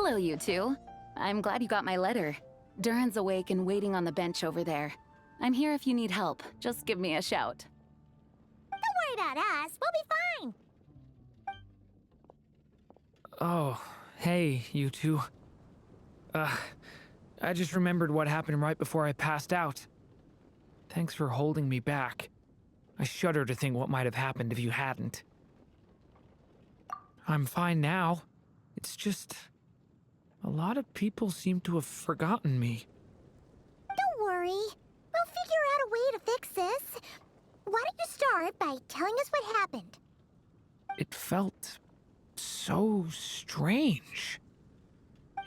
Hello, you two. I'm glad you got my letter. Durin's awake and waiting on the bench over there. I'm here if you need help. Just give me a shout. Don't worry about us. We'll be fine. Oh, hey, you two. I just remembered what happened right before I passed out. Thanks for holding me back. I shudder to think what might have happened if you hadn't. I'm fine now. It's just... a lot of people seem to have forgotten me. Don't worry. We'll figure out a way to fix this. Why don't you start by telling us what happened? It felt so strange.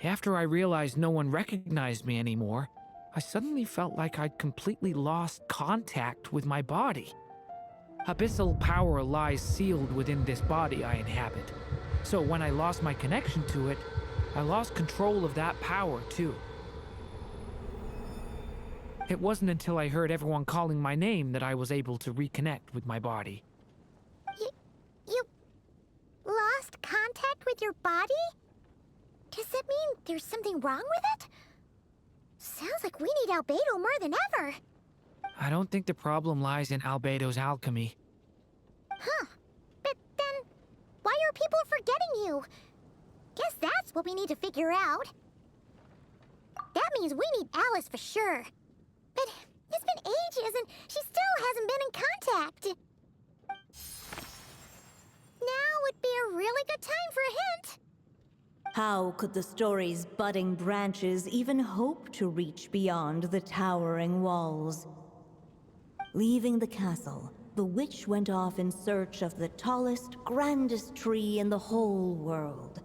After I realized no one recognized me anymore, I suddenly felt like I'd completely lost contact with my body. Abyssal power lies sealed within this body I inhabit. So when I lost my connection to it, I lost control of that power too. It wasn't until I heard everyone calling my name that I was able to reconnect with my body. You lost contact with your body? Does that mean there's something wrong with it? Sounds like we need Albedo more than ever. I don't think the problem lies in Albedo's alchemy. Huh. But then, why are people forgetting you? Guess that's what we need to figure out. That means we need Alice for sure. But it's been ages and she still hasn't been in contact. Now would be a really good time for a hint. How could the story's budding branches even hope to reach beyond the towering walls? Leaving the castle, the witch went off in search of the tallest, grandest tree in the whole world.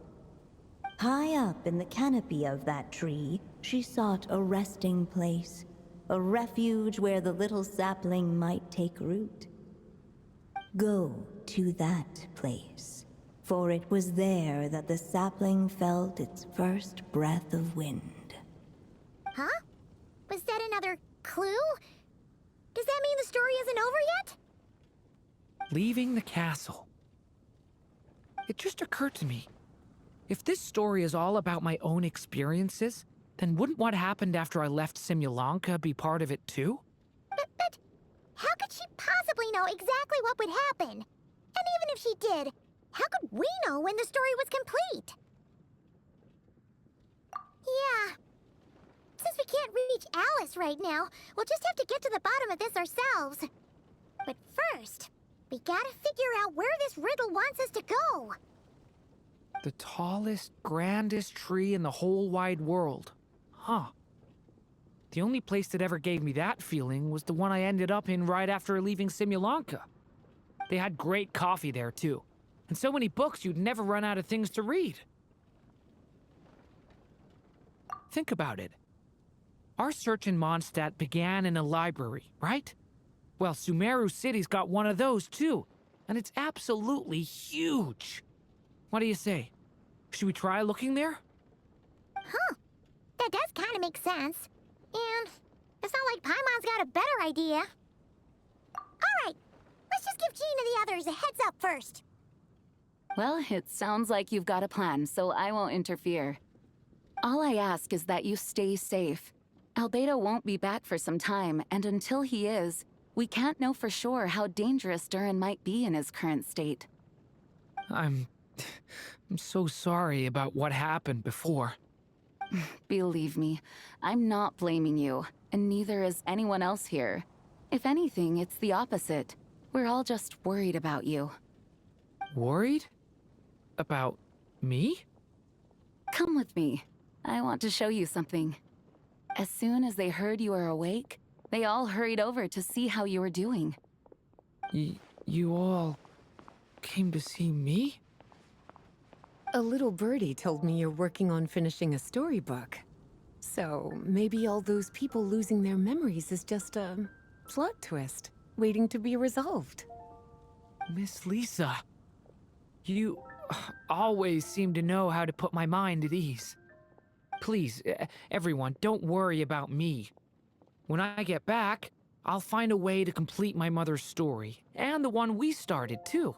High up in the canopy of that tree, she sought a resting place, a refuge where the little sapling might take root. Go to that place, for it was there that the sapling felt its first breath of wind. Huh? Was that another clue? Does that mean the story isn't over yet? Leaving the castle. It just occurred to me. If this story is all about my own experiences, then wouldn't what happened after I left Simulanka be part of it too? But how could she possibly know exactly what would happen? And even if she did, how could we know when the story was complete? Yeah. Since we can't reach Alice right now, we'll just have to get to the bottom of this ourselves. But first, we gotta figure out where this riddle wants us to go. The tallest, grandest tree in the whole wide world. Huh. The only place that ever gave me that feeling was the one I ended up in right after leaving Simulanka. They had great coffee there, too. And so many books you'd never run out of things to read. Think about it. Our search in Mondstadt began in a library, right? Well, Sumeru City's got one of those, too. And it's absolutely huge. What do you say? Should we try looking there? Huh. That does kind of make sense. And it's not like Paimon's got a better idea. Alright, let's just give Jean and the others a heads up first. Well, it sounds like you've got a plan, so I won't interfere. All I ask is that you stay safe. Albedo won't be back for some time, and until he is, we can't know for sure how dangerous Durin might be in his current state. I'm so sorry about what happened before. Believe me, I'm not blaming you, and neither is anyone else here. If anything, it's the opposite. We're all just worried about you. Worried? About me? Come with me. I want to show you something. As soon as they heard you were awake, they all hurried over to see how you were doing. You all came to see me? A little birdie told me you're working on finishing a storybook. So maybe all those people losing their memories is just a plot twist, waiting to be resolved. Miss Lisa, you always seem to know how to put my mind at ease. Please, everyone, don't worry about me. When I get back, I'll find a way to complete my mother's story, and the one we started, too.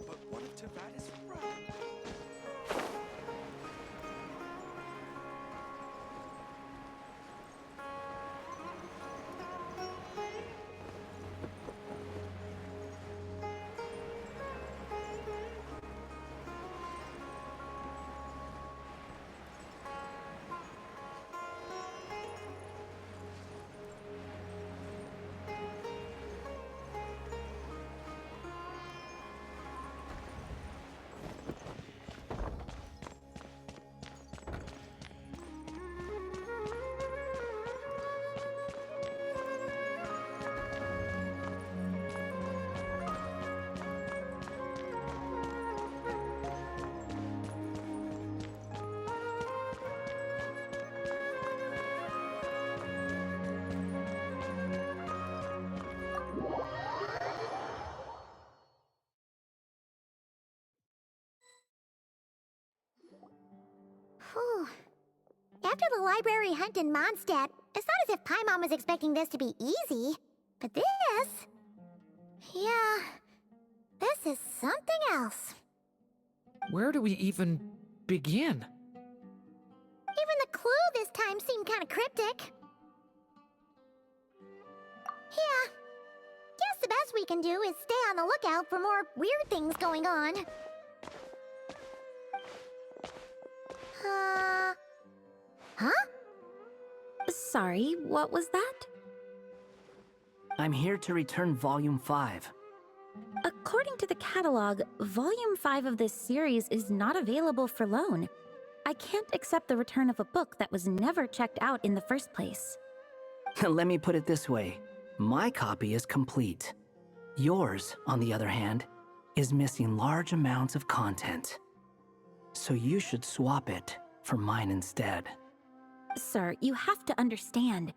But what if Tavad is right? Whew. After the library hunt in Mondstadt, it's not as if Paimon was expecting this to be easy. But this... Yeah... This is something else. Where do we even begin? Even the clue this time seemed kind of cryptic. Yeah. Guess the best we can do is stay on the lookout for more weird things going on. Huh? Sorry, what was that? I'm here to return Volume 5. According to the catalog, Volume 5 of this series is not available for loan. I can't accept the return of a book that was never checked out in the first place. Let me put it this way. My copy is complete. Yours, on the other hand, is missing large amounts of content. So you should swap it for mine instead. Sir, you have to understand.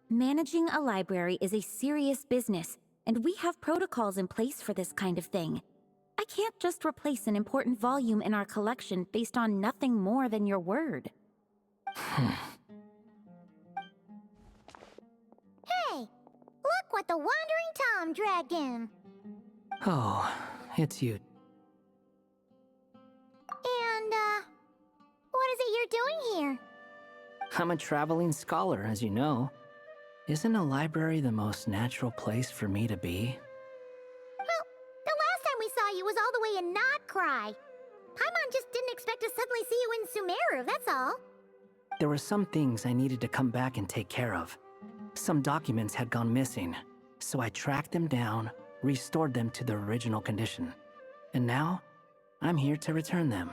Managing a library is a serious business, and we have protocols in place for this kind of thing. I can't just replace an important volume in our collection based on nothing more than your word. Hey! Look what the Wandering Tom dragged in! Oh, it's you. And, what is it you're doing here? I'm a traveling scholar, as you know. Isn't a library the most natural place for me to be? Well, the last time we saw you was all the way in Notcry. Paimon just didn't expect to suddenly see you in Sumeru, that's all. There were some things I needed to come back and take care of. Some documents had gone missing, so I tracked them down, restored them to their original condition. And now, I'm here to return them.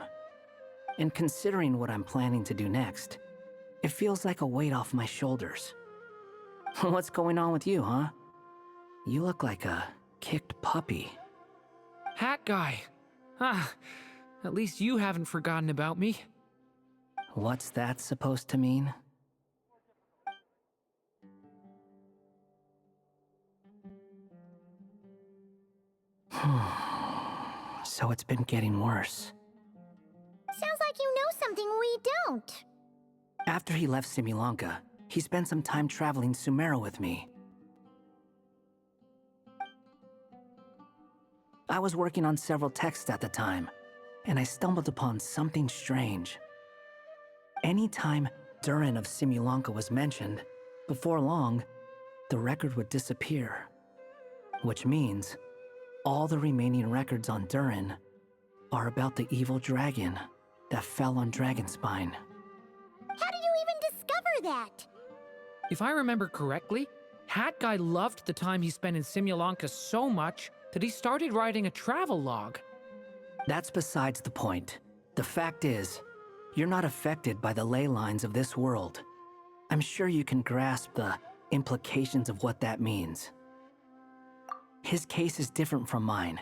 And considering what I'm planning to do next, it feels like a weight off my shoulders. What's going on with you, huh? You look like a kicked puppy. Hat guy. Ah, at least you haven't forgotten about me. What's that supposed to mean? So it's been getting worse. Sounds like you know something we don't. After he left Similanka, he spent some time traveling Sumeru with me. I was working on several texts at the time, and I stumbled upon something strange. Anytime Durin of Similanka was mentioned, before long, the record would disappear. Which means, all the remaining records on Durin are about the evil dragon that fell on Dragonspine. How did you even discover that? If I remember correctly, Hat Guy loved the time he spent in Simulanka so much that he started writing a travel log. That's besides the point. The fact is, you're not affected by the ley lines of this world. I'm sure you can grasp the implications of what that means. His case is different from mine.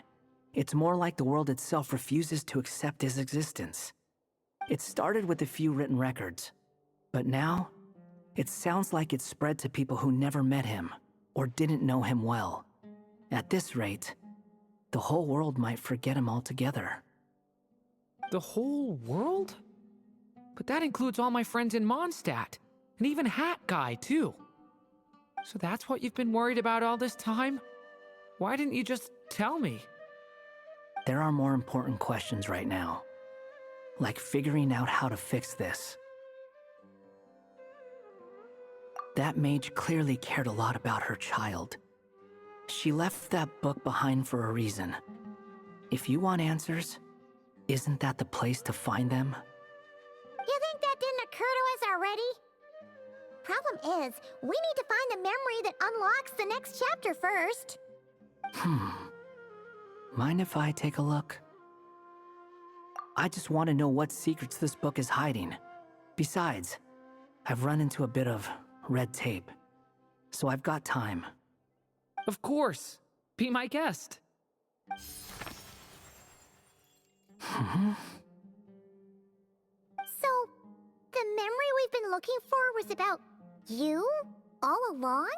It's more like the world itself refuses to accept his existence. It started with a few written records, but now it sounds like it's spread to people who never met him or didn't know him well. At this rate, the whole world might forget him altogether. The whole world? But that includes all my friends in Mondstadt, and even Hat Guy, too. So that's what you've been worried about all this time? Why didn't you just tell me? There are more important questions right now, like figuring out how to fix this. That mage clearly cared a lot about her child. She left that book behind for a reason. If you want answers, isn't that the place to find them? You think that didn't occur to us already? Problem is, we need to find the memory that unlocks the next chapter first. Mind if I take a look? I just want to know what secrets this book is hiding. Besides, I've run into a bit of red tape, so I've got time. Of course. Be my guest. So, the memory we've been looking for was about you? All along?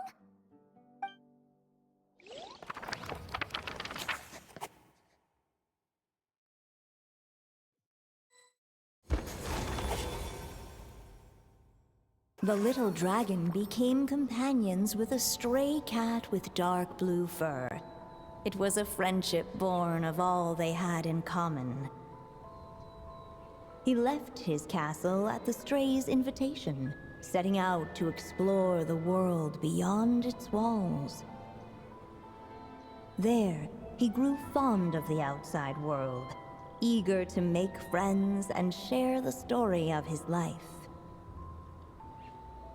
The little dragon became companions with a stray cat with dark blue fur. It was a friendship born of all they had in common. He left his castle at the stray's invitation, setting out to explore the world beyond its walls. There, he grew fond of the outside world, eager to make friends and share the story of his life.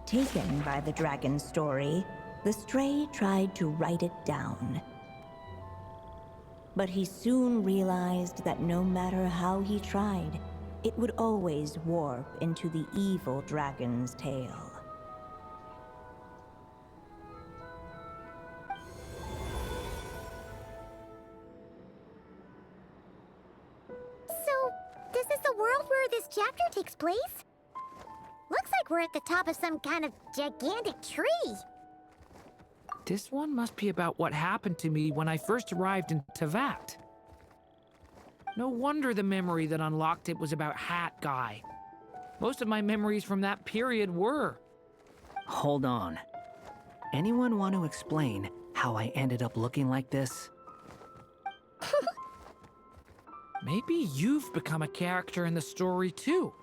Taken by the dragon's story, the stray tried to write it down. But he soon realized that no matter how he tried, it would always warp into the evil dragon's tale. So, this is the world where this chapter takes place? Looks like we're at the top of some kind of gigantic tree. This one must be about what happened to me when I first arrived in Tevat. No wonder the memory that unlocked it was about Hat Guy. Most of my memories from that period were. Hold on. Anyone want to explain how I ended up looking like this? Maybe you've become a character in the story too.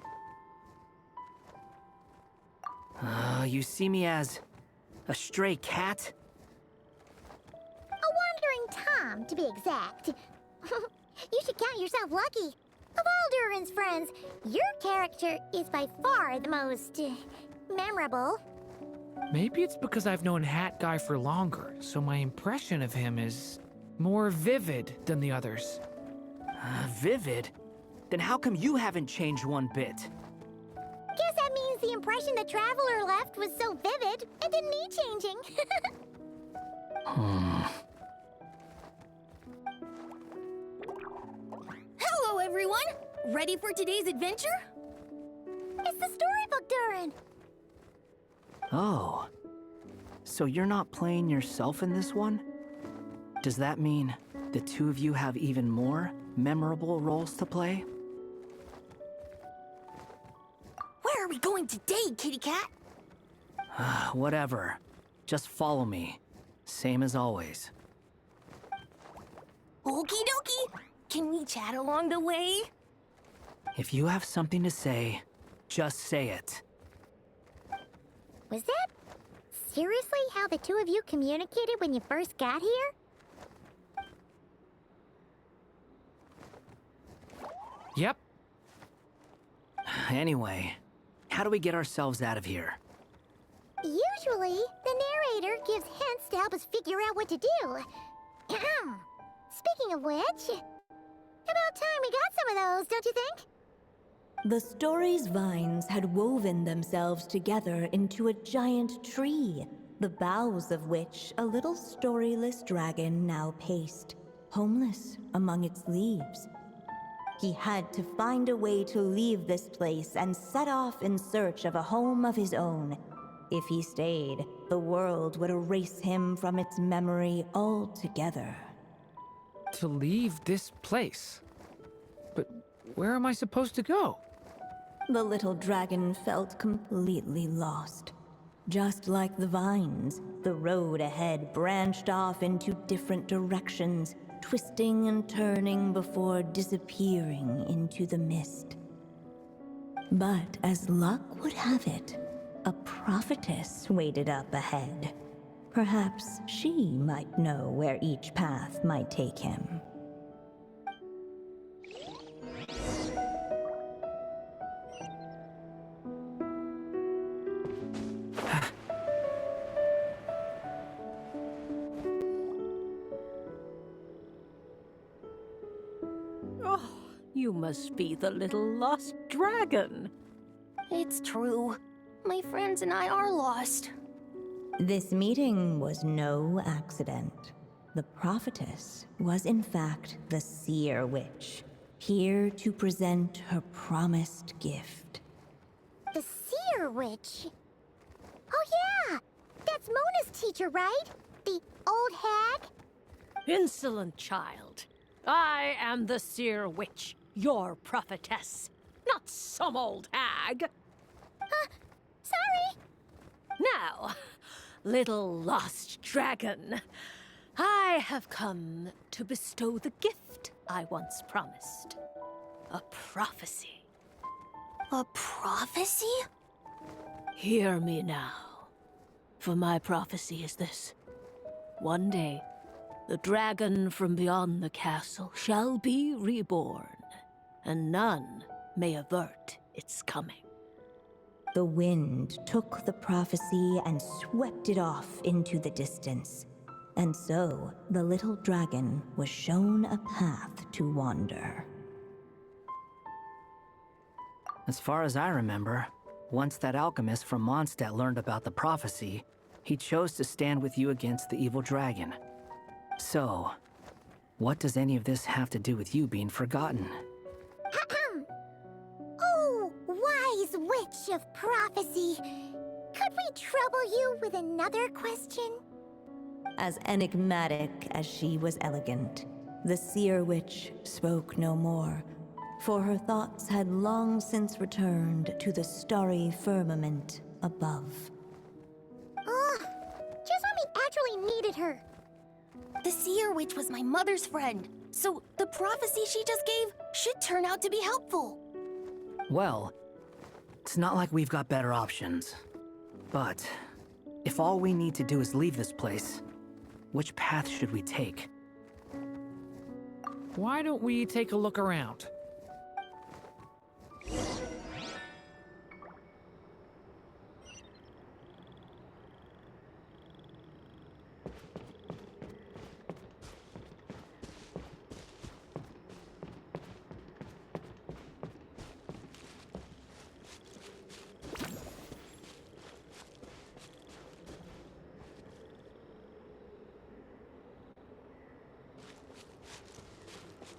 You see me as a stray cat? A wandering Tom, to be exact. You should count yourself lucky. Of all Durin's friends, your character is by far the most memorable. Maybe it's because I've known Hat Guy for longer, so my impression of him is more vivid than the others. Vivid? Then how come you haven't changed one bit? Guess that means the impression the Traveler left was so vivid, it didn't need changing. Hello, everyone! Ready for today's adventure? It's the storybook, Durin. Oh. So you're not playing yourself in this one? Does that mean the two of you have even more memorable roles to play? Where are we going today, kitty cat? Whatever. Just follow me. Same as always. Okie dokie! Can we chat along the way? If you have something to say, just say it. Was that seriously how the two of you communicated when you first got here? Yep. Anyway, how do we get ourselves out of here? Usually, the narrator gives hints to help us figure out what to do. Speaking of which, about time we got some of those, don't you think? The story's vines had woven themselves together into a giant tree, the boughs of which a little storyless dragon now paced, homeless among its leaves. He had to find a way to leave this place and set off in search of a home of his own. If he stayed, the world would erase him from its memory altogether. To leave this place? But where am I supposed to go? The little dragon felt completely lost. Just like the vines, the road ahead branched off into different directions, twisting and turning before disappearing into the mist. But as luck would have it, a prophetess waited up ahead. Perhaps she might know where each path might take him. You must be the little lost dragon. It's true. My friends and I are lost. This meeting was no accident. The prophetess was in fact the seer witch, here to present her promised gift. The seer witch. Oh yeah! That's Mona's teacher, right? The old hag? Insolent child. I am the seer witch, your prophetess, not some old hag. Sorry! Now, little lost dragon, I have come to bestow the gift I once promised. A prophecy. A prophecy? Hear me now, for my prophecy is this. One day, the dragon from beyond the castle shall be reborn, and none may avert its coming. The wind took the prophecy and swept it off into the distance. And so, the little dragon was shown a path to wander. As far as I remember, once that alchemist from Mondstadt learned about the prophecy, he chose to stand with you against the evil dragon. So, what does any of this have to do with you being forgotten? Oh, wise witch of prophecy. Could we trouble you with another question? As enigmatic as she was elegant, the seer witch spoke no more, for her thoughts had long since returned to the starry firmament above. Ugh, just when we actually needed her. The seer witch was my mother's friend, so the prophecy she just gave should turn out to be helpful. Well, it's not like we've got better options. But, if all we need to do is leave this place, which path should we take? Why don't we take a look around?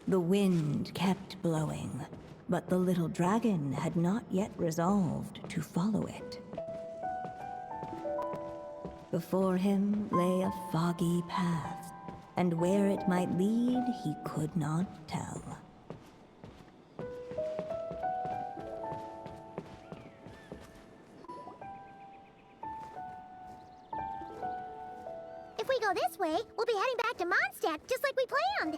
The wind kept blowing, but the little dragon had not yet resolved to follow it. Before him lay a foggy path, and where it might lead he could not tell. If we go this way, we'll be heading back to Mondstadt just like we planned.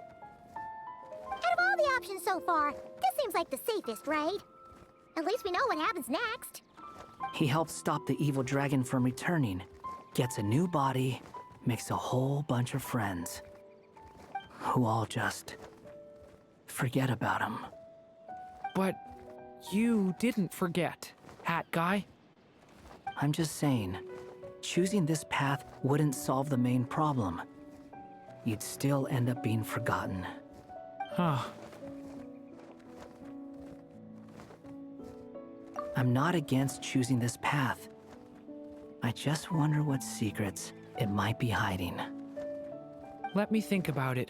Out of all the options so far, this seems like the safest, right? At least we know what happens next. He helps stop the evil dragon from returning, gets a new body, makes a whole bunch of friends, who all just forget about him. But you didn't forget, Hat Guy. I'm just saying, choosing this path wouldn't solve the main problem. You'd still end up being forgotten. Huh. I'm not against choosing this path. I just wonder what secrets it might be hiding. Let me think about it.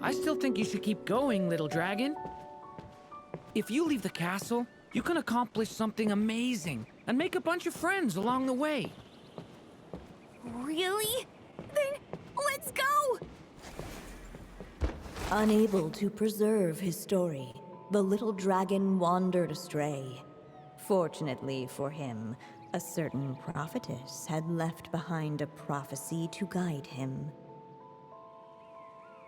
I still think you should keep going, little dragon. If you leave the castle, you can accomplish something amazing and make a bunch of friends along the way. Really? Then let's go! Unable to preserve his story, the little dragon wandered astray. Fortunately for him, a certain prophetess had left behind a prophecy to guide him.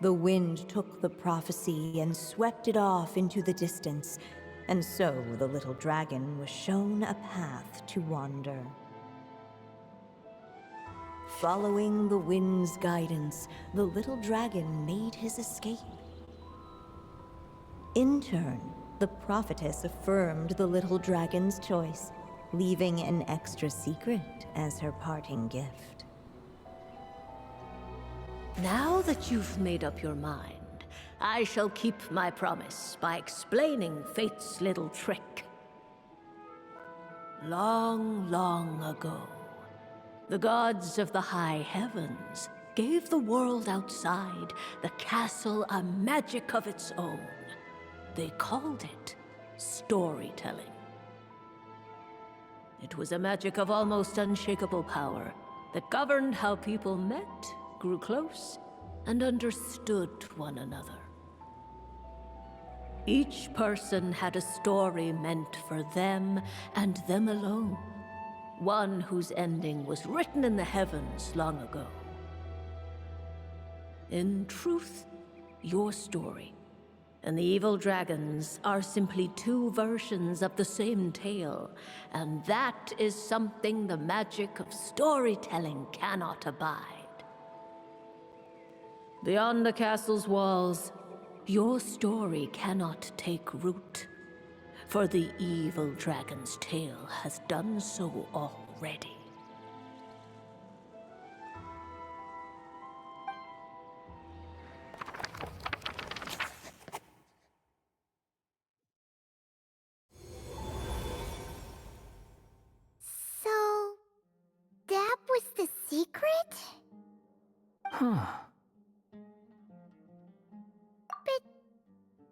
The wind took the prophecy and swept it off into the distance, and so the little dragon was shown a path to wander. Following the wind's guidance, the little dragon made his escape. In turn, the prophetess affirmed the little dragon's choice, leaving an extra secret as her parting gift. Now that you've made up your mind, I shall keep my promise by explaining Fate's little trick. Long, long ago, the gods of the high heavens gave the world outside the castle a magic of its own. They called it storytelling. It was a magic of almost unshakable power that governed how people met, grew close, and understood one another. Each person had a story meant for them and them alone, one whose ending was written in the heavens long ago. In truth, your story and the evil dragons are simply two versions of the same tale, and that is something the magic of storytelling cannot abide. Beyond the castle's walls, your story cannot take root, for the evil dragon's tale has done so already. So, that was the secret? Huh.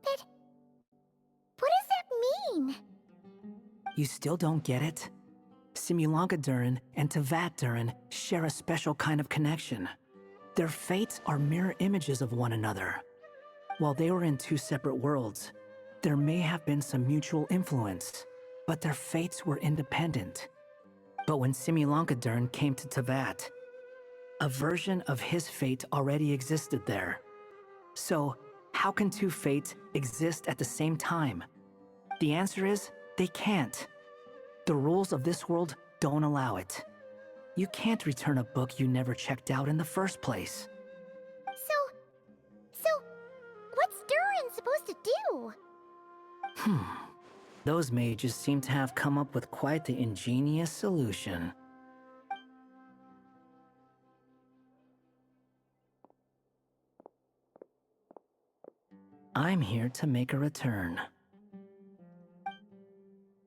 But what does that mean? You still don't get it? Simulanka Durin and Tevat Durin share a special kind of connection. Their fates are mirror images of one another. While they were in two separate worlds, there may have been some mutual influence, but their fates were independent. But when Simulanka Durin came to Tevat, a version of his fate already existed there. So, how can two fates exist at the same time? The answer is, they can't. The rules of this world don't allow it. You can't return a book you never checked out in the first place. So, what's Durin supposed to do? Those mages seem to have come up with quite the ingenious solution. I'm here to make a return.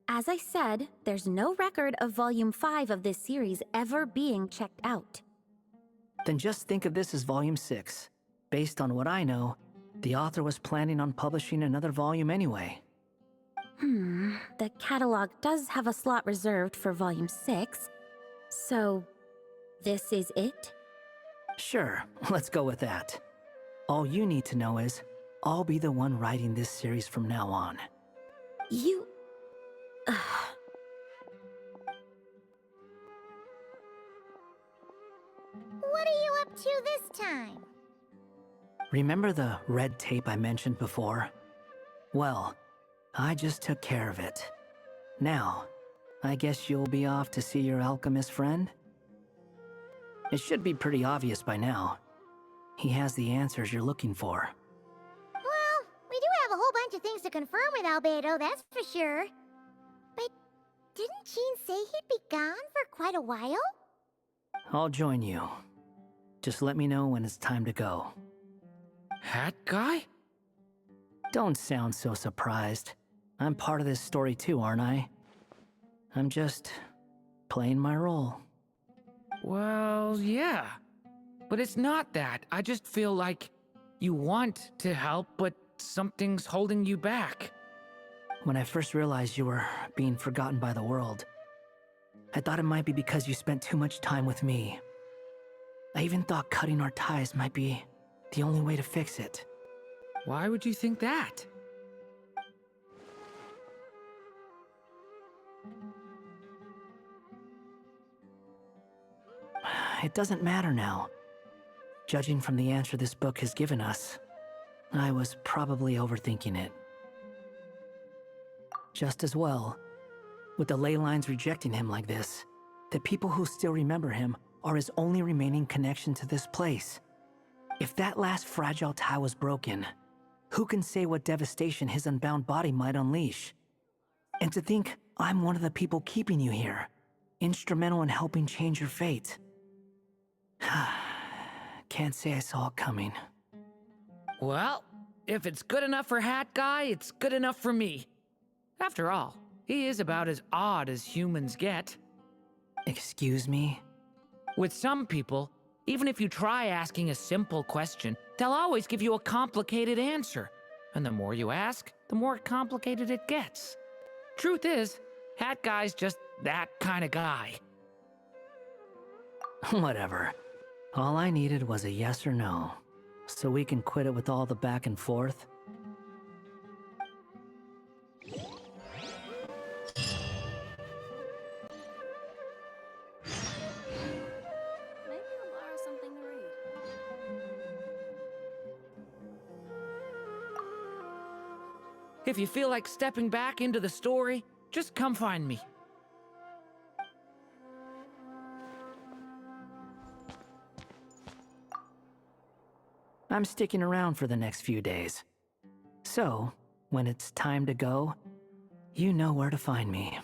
As I said, there's no record of Volume 5 of this series ever being checked out. Then just think of this as Volume 6. Based on what I know, the author was planning on publishing another volume anyway. The catalog does have a slot reserved for Volume 6, so this is it? Sure, let's go with that. All you need to know is, I'll be the one writing this series from now on. You... What are you up to this time? Remember the red tape I mentioned before? Well, I just took care of it. Now, I guess you'll be off to see your alchemist friend? It should be pretty obvious by now. He has the answers you're looking for. Well, we do have a whole bunch of things to confirm with Albedo, that's for sure. But didn't Jean say he'd be gone for quite a while? I'll join you. Just let me know when it's time to go. Hat guy? Don't sound so surprised. I'm part of this story too, aren't I? I'm just playing my role. Well, yeah. But it's not that. I just feel like You want to help, but something's holding you back. When I first realized you were being forgotten by the world, I thought it might be because you spent too much time with me. I even thought cutting our ties might be the only way to fix it. Why would you think that? It doesn't matter now. Judging from the answer this book has given us, I was probably overthinking it. Just as well, with the ley lines rejecting him like this, the people who still remember him are his only remaining connection to this place. If that last fragile tie was broken, who can say what devastation his unbound body might unleash? And to think I'm one of the people keeping you here, instrumental in helping change your fate. Can't say I saw it coming. Well, if it's good enough for Hat Guy, it's good enough for me. After all, he is about as odd as humans get. Excuse me? With some people, even if you try asking a simple question, they'll always give you a complicated answer. And the more you ask, the more complicated it gets. Truth is, Hat Guy's just that kind of guy. Whatever. All I needed was a yes or no, so we can quit it with all the back and forth. Maybe I'll borrow something to read. If you feel like stepping back into the story, just come find me. I'm sticking around for the next few days. So, when it's time to go, you know where to find me.